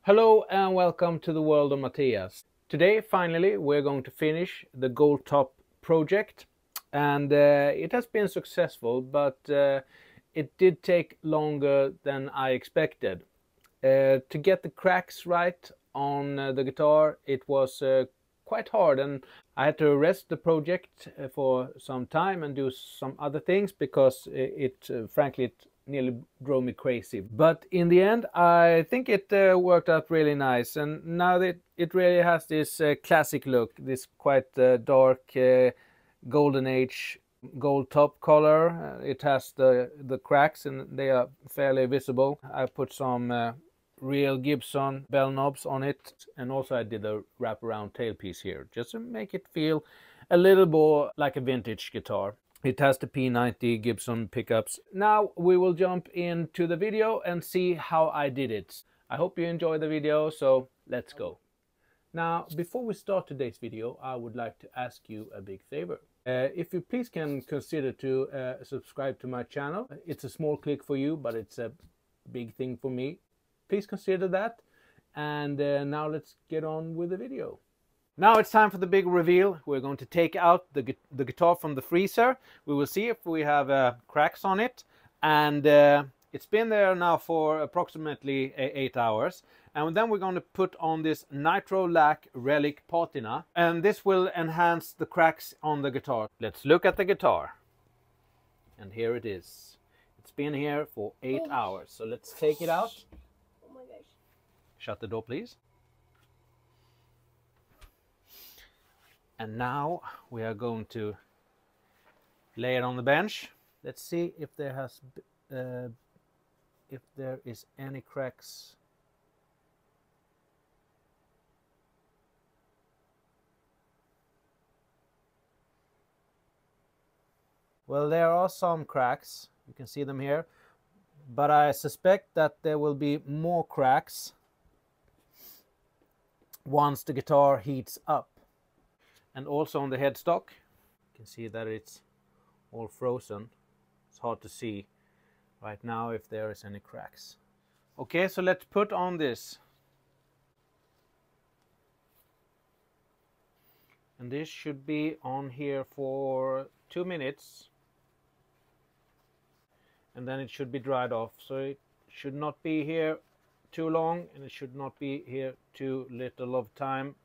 Hello and welcome to the world of Matthias. Today finally we're going to finish the Goldtop project, and it has been successful, but it did take longer than I expected. To get the cracks right on the guitar, it was quite hard, and I had to rest the project for some time and do some other things because frankly it nearly drove me crazy. But in the end I think it worked out really nice, and now that it really has this classic look, this quite dark golden age gold top color. It has the cracks and they are fairly visible. I put some real Gibson bell knobs on it, and also I did a wraparound tailpiece here just to make it feel a little more like a vintage guitar. It has the P90 Gibson pickups. Now we will jump into the video and see how I did it. I hope you enjoy the video, so let's go. Now, before we start today's video, I would like to ask you a big favor. If you please can consider to subscribe to my channel. It's a small click for you, but it's a big thing for me. Please consider that. And now let's get on with the video. Now it's time for the big reveal. We're going to take out the guitar from the freezer. We will see if we have cracks on it. And it's been there now for approximately 8 hours. And then we're going to put on this Nitro lac relic patina. And this will enhance the cracks on the guitar. Let's look at the guitar. And here it is. It's been here for 8 hours. So let's take it out. Oh my gosh. Shut the door, please. And now we are going to lay it on the bench. Let's see if there is any cracks. Well, there are some cracks. You can see them here. But I suspect that there will be more cracks once the guitar heats up. And also on the headstock, you can see that it's all frozen. It's hard to see right now if there is any cracks. Okay, so let's put on this. And this should be on here for 2 minutes. And then it should be dried off. So it should not be here too long, and it should not be here too little of time,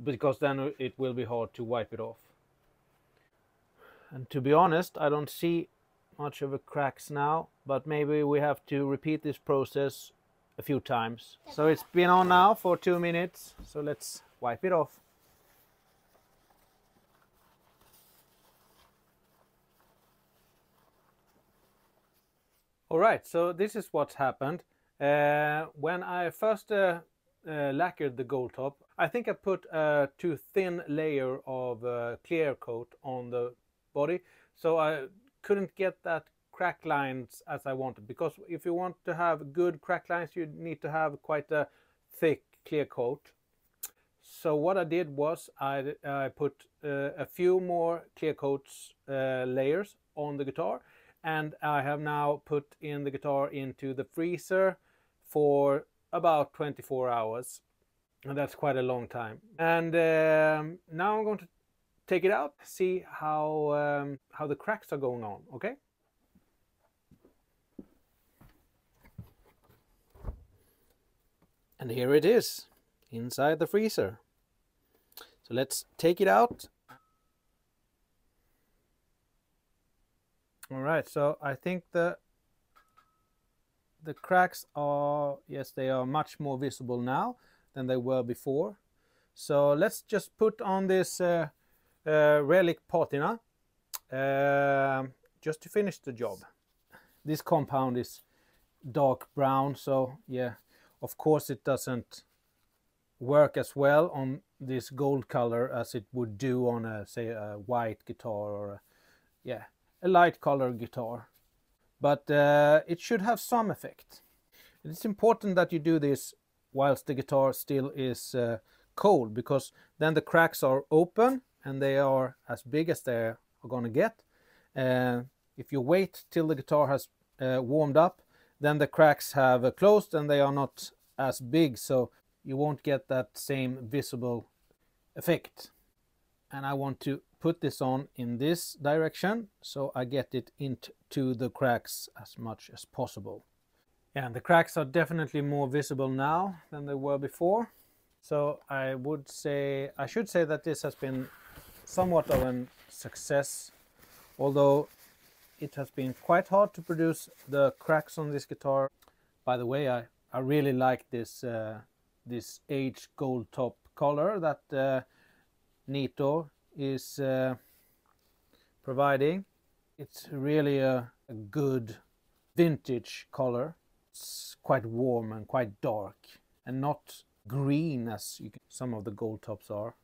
because then it will be hard to wipe it off. And to be honest, I don't see much of a cracks now, but maybe we have to repeat this process a few times. So it's been on now for 2 minutes, so let's wipe it off. Alright, so this is what's happened. When I first lacquered the Goldtop, I think I put a too thin layer of clear coat on the body, so I couldn't get that crack lines as I wanted, because if you want to have good crack lines you need to have quite a thick clear coat. So what I did was I put a few more clear coats layers on the guitar, and I have now put in the guitar into the freezer for about 24 hours. And that's quite a long time. And now I'm going to take it out, see how the cracks are going on, okay? And here it is, inside the freezer. So let's take it out. All right, so I think the cracks are, yes, they are much more visible now than they were before. So let's just put on this relic patina just to finish the job. This compound is dark brown, so yeah, of course it doesn't work as well on this gold color as it would do on a, say, a white guitar or a light color guitar. But it should have some effect. It's important that you do this whilst the guitar still is cold, because then the cracks are open and they are as big as they are going to get. If you wait till the guitar has warmed up, then the cracks have closed and they are not as big, so you won't get that same visible effect. And I want to put this on in this direction so I get it into the cracks as much as possible. Yeah, and the cracks are definitely more visible now than they were before. So I should say that this has been somewhat of a success, although it has been quite hard to produce the cracks on this guitar. By the way, I really like this this aged gold top color that Nitro is providing. It's really a good vintage color. It's quite warm and quite dark, and not green as some of the gold tops are.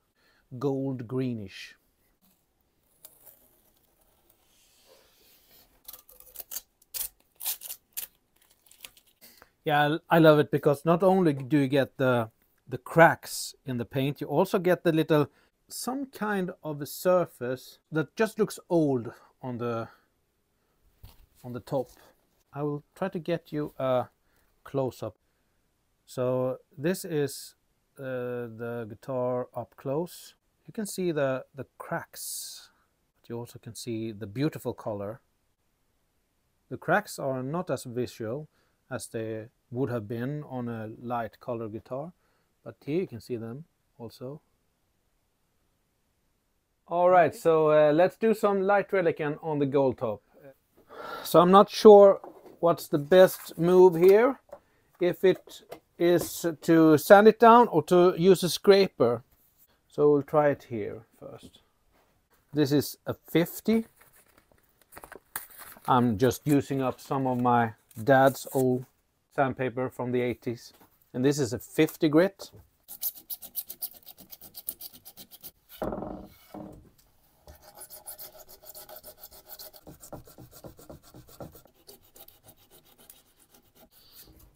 Gold greenish. Yeah, I love it because not only do you get the cracks in the paint, you also get the little, some kind of a surface that just looks old on the top. I will try to get you a close-up. So this is the guitar up close. You can see the cracks, but you also can see the beautiful color. The cracks are not as visual as they would have been on a light color guitar, but here you can see them also. Alright, so let's do some light relic on the gold top. So I'm not sure what's the best move here, if it is to sand it down or to use a scraper. So we'll try it here first. This is a 50. I'm just using up some of my dad's old sandpaper from the 80s. And this is a 50 grit.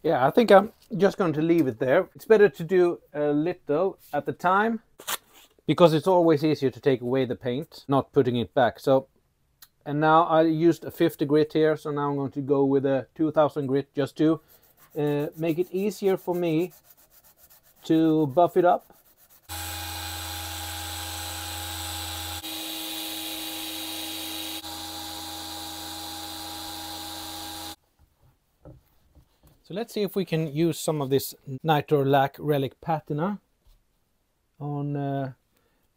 Yeah, I think I'm just going to leave it there. It's better to do a little at the time, because it's always easier to take away the paint, not putting it back. So, and now I used a 50 grit here, so now I'm going to go with a 2000 grit just to make it easier for me to buff it up. So let's see if we can use some of this Nitro Lac Relic patina on the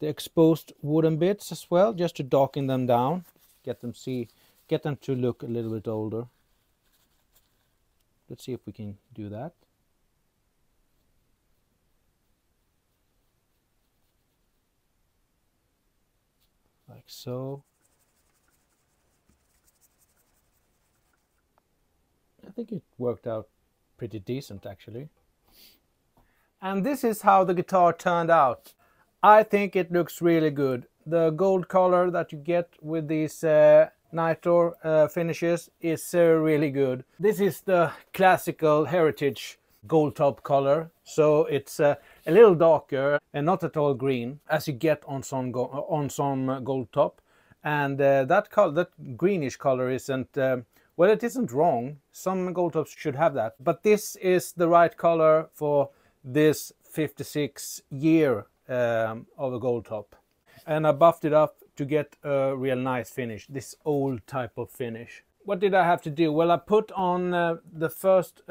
exposed wooden bits as well, just to darken them down, get them to look a little bit older. Let's see if we can do that. Like so. I think it worked out pretty decent actually. And this is how the guitar turned out. I think it looks really good. The gold color that you get with these Nitro finishes is really good. This is the classical heritage gold top color, so it's a little darker and not at all green as you get on some gold top. And that greenish color isn't well, it isn't wrong. Some gold tops should have that, but this is the right color for this 56 year of a gold top. And I buffed it up to get a real nice finish, this old type of finish. What did I have to do? Well, I put on the first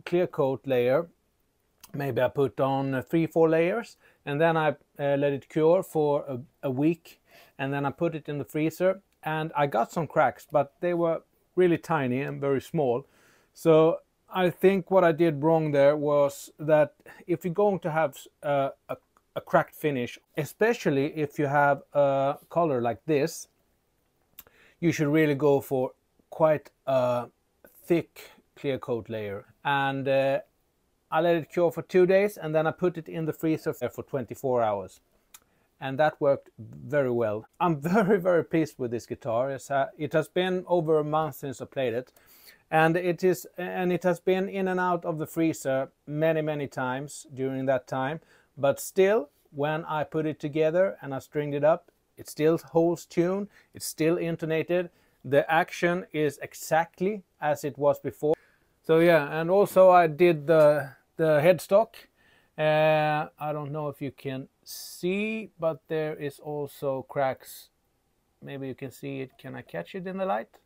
clear coat layer. Maybe I put on 3-4 layers, and then I let it cure for a week, and then I put it in the freezer, and I got some cracks, but they were really tiny and very small. So I think what I did wrong there was that if you're going to have a cracked finish, especially if you have a color like this, you should really go for quite a thick clear coat layer. And I let it cure for 2 days, and then I put it in the freezer for 24 hours. And that worked very well. I'm very, very pleased with this guitar. It has been over a month since I played it. And it has been in and out of the freezer many times during that time. But still, when I put it together and I stringed it up, it still holds tune, it's still intonated. The action is exactly as it was before. So yeah, and also I did the the headstock. I don't know if you can see, but there is also cracks. Maybe you can see it. Can I catch it in the light?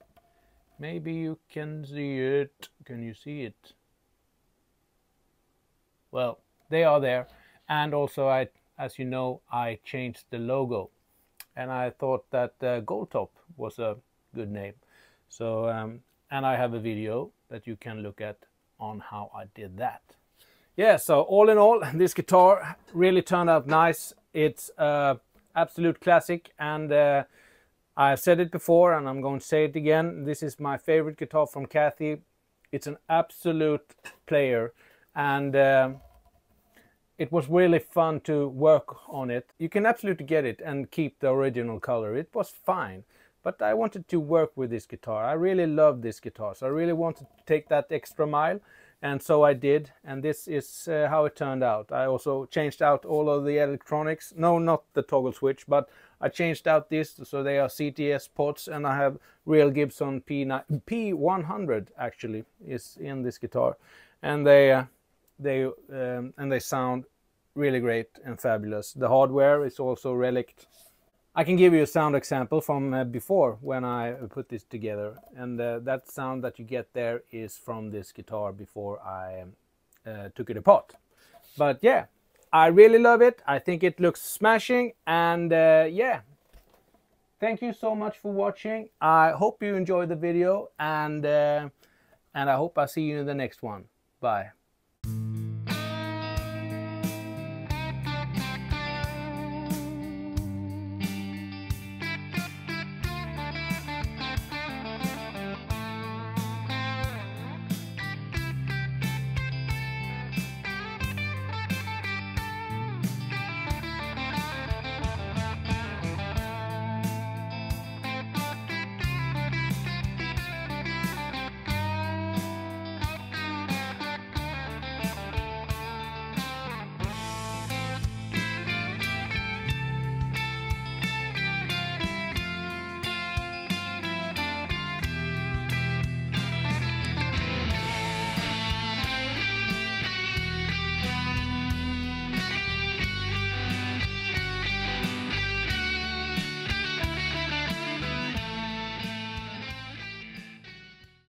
Maybe you can see it. Can you see it? Well, they are there. And also, as you know, I changed the logo. And I thought that Goldtop was a good name. So, and I have a video that you can look at on how I did that. Yeah, so all in all, this guitar really turned out nice. It's absolute classic, and I've said it before and I'm going to say it again. This is my favorite guitar from Kathy. It's an absolute player, and it was really fun to work on it. You can absolutely get it and keep the original color. It was fine, but I wanted to work with this guitar. I really love this guitar, so I really wanted to take that extra mile, and so I did, and this is how it turned out. I also changed out all of the electronics. No, not the toggle switch, but I changed out this, so they are CTS pots, and I have real Gibson P100 actually is in this guitar, and they sound really great and fabulous. The hardware is also relic. I can give you a sound example from before when I put this together, and that sound that you get there is from this guitar before I took it apart. But yeah, I really love it. I think it looks smashing, and yeah, thank you so much for watching. I hope you enjoyed the video, and I hope I see you in the next one. Bye.